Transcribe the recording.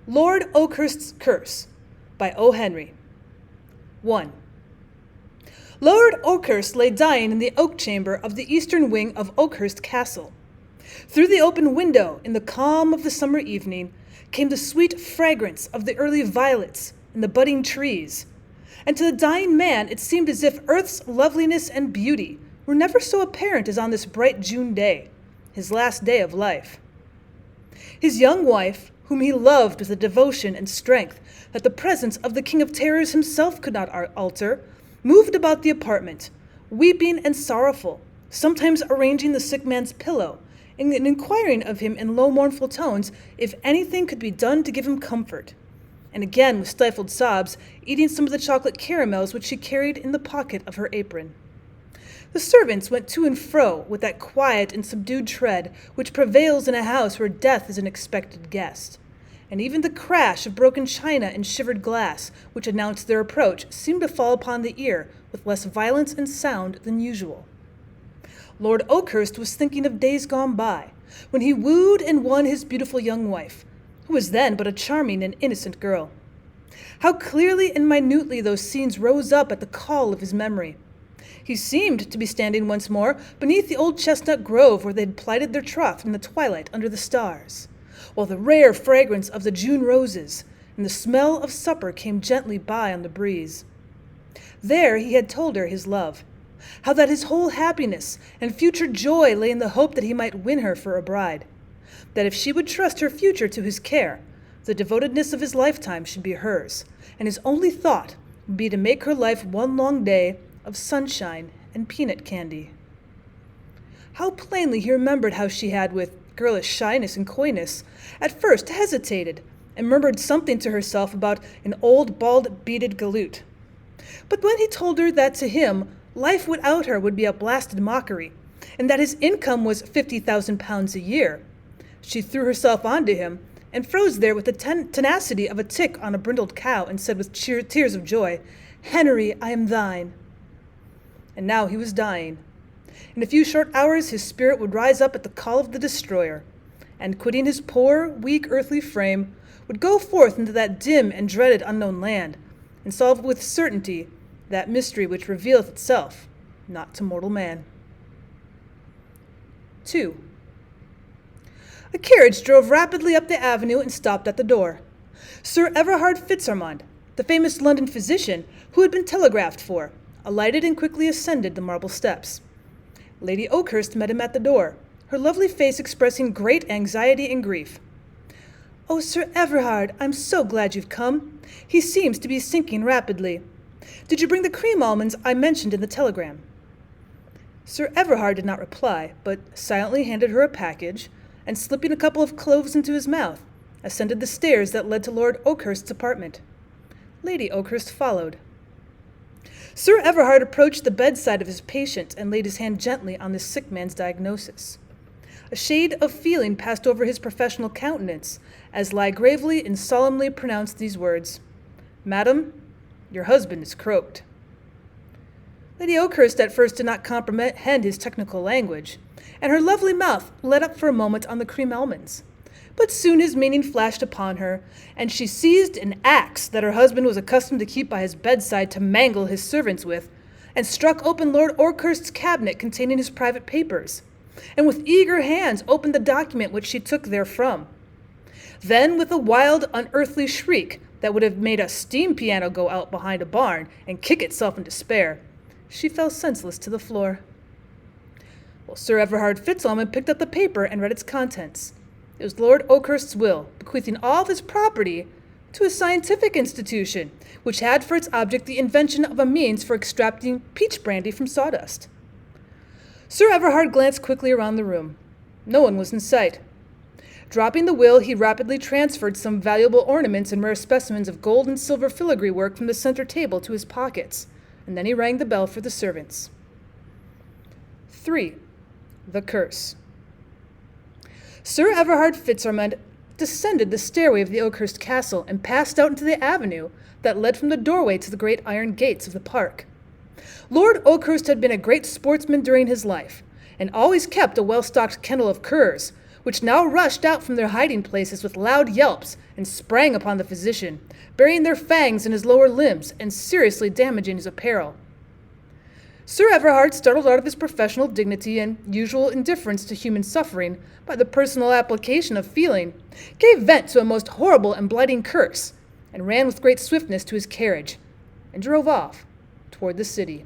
Lord Oakhurst's Curse by O. Henry. 1. Lord Oakhurst lay dying in the oak chamber of the eastern wing of Oakhurst Castle. Through the open window, in the calm of the summer evening, came the sweet fragrance of the early violets and the budding trees. And to the dying man it seemed as if earth's loveliness and beauty were never so apparent as on this bright June day, his last day of life. His young wife, whom he loved with a devotion and strength that the presence of the King of Terrors himself could not alter, moved about the apartment, weeping and sorrowful, sometimes arranging the sick man's pillow, and inquiring of him in low mournful tones if anything could be done to give him comfort, and again with stifled sobs eating some of the chocolate caramels which she carried in the pocket of her apron. The servants went to and fro with that quiet and subdued tread which prevails in a house where death is an expected guest, and even the crash of broken china and shivered glass which announced their approach seemed to fall upon the ear with less violence and sound than usual. Lord Oakhurst was thinking of days gone by, when he wooed and won his beautiful young wife, who was then but a charming and innocent girl. How clearly and minutely those scenes rose up at the call of his memory. He seemed to be standing once more beneath the old chestnut grove where they had plighted their troth in the twilight under the stars, while the rare fragrance of the June roses and the smell of supper came gently by on the breeze. There he had told her his love, how that his whole happiness and future joy lay in the hope that he might win her for a bride, that if she would trust her future to his care, the devotedness of his lifetime should be hers, and his only thought would be to make her life one long day of sunshine and peanut candy. How plainly he remembered how she had, with girlish shyness and coyness, at first hesitated and murmured something to herself about an old bald beaded galoot. But when he told her that to him life without her would be a blasted mockery, and that his income was £50,000 a year, she threw herself onto him and froze there with the tenacity of a tick on a brindled cow, and said with tears of joy, "Henry, I am thine." And now he was dying. In a few short hours his spirit would rise up at the call of the destroyer, and quitting his poor, weak earthly frame, would go forth into that dim and dreaded unknown land, and solve with certainty that mystery which revealeth itself not to mortal man. 2. A carriage drove rapidly up the avenue and stopped at the door. Sir Everard Fitzarmond, the famous London physician who had been telegraphed for, alighted and quickly ascended the marble steps. Lady Oakhurst met him at the door, her lovely face expressing great anxiety and grief. "Oh, Sir Everard, I'm so glad you've come. He seems to be sinking rapidly. Did you bring the cream almonds I mentioned in the telegram?" Sir Everard did not reply, but silently handed her a package, and slipping a couple of cloves into his mouth, ascended the stairs that led to Lord Oakhurst's apartment. Lady Oakhurst followed. Sir Everard approached the bedside of his patient and laid his hand gently on the sick man's diagnosis. A shade of feeling passed over his professional countenance as Lie gravely and solemnly pronounced these words, "Madam, your husband is croaked." Lady Oakhurst at first did not comprehend his technical language, and her lovely mouth let up for a moment on the cream almonds. But soon his meaning flashed upon her, and she seized an axe that her husband was accustomed to keep by his bedside to mangle his servants with, and struck open Lord Oakhurst's cabinet containing his private papers, and with eager hands opened the document which she took therefrom. Then, with a wild, unearthly shriek that would have made a steam piano go out behind a barn and kick itself in despair, she fell senseless to the floor. Well, Sir Everard Fitzarmond picked up the paper and read its contents. It was Lord Oakhurst's will, bequeathing all of his property to a scientific institution, which had for its object the invention of a means for extracting peach brandy from sawdust. Sir Everard glanced quickly around the room. No one was in sight. Dropping the will, he rapidly transferred some valuable ornaments and rare specimens of gold and silver filigree work from the center table to his pockets, and then he rang the bell for the servants. 3. The Curse. Sir Everard Fitzarmond descended the stairway of the Oakhurst Castle and passed out into the avenue that led from the doorway to the great iron gates of the park. Lord Oakhurst had been a great sportsman during his life, and always kept a well-stocked kennel of curs, which now rushed out from their hiding places with loud yelps and sprang upon the physician, burying their fangs in his lower limbs and seriously damaging his apparel. Sir Everard, startled out of his professional dignity and usual indifference to human suffering by the personal application of feeling, gave vent to a most horrible and blighting curse, and ran with great swiftness to his carriage, and drove off toward the city.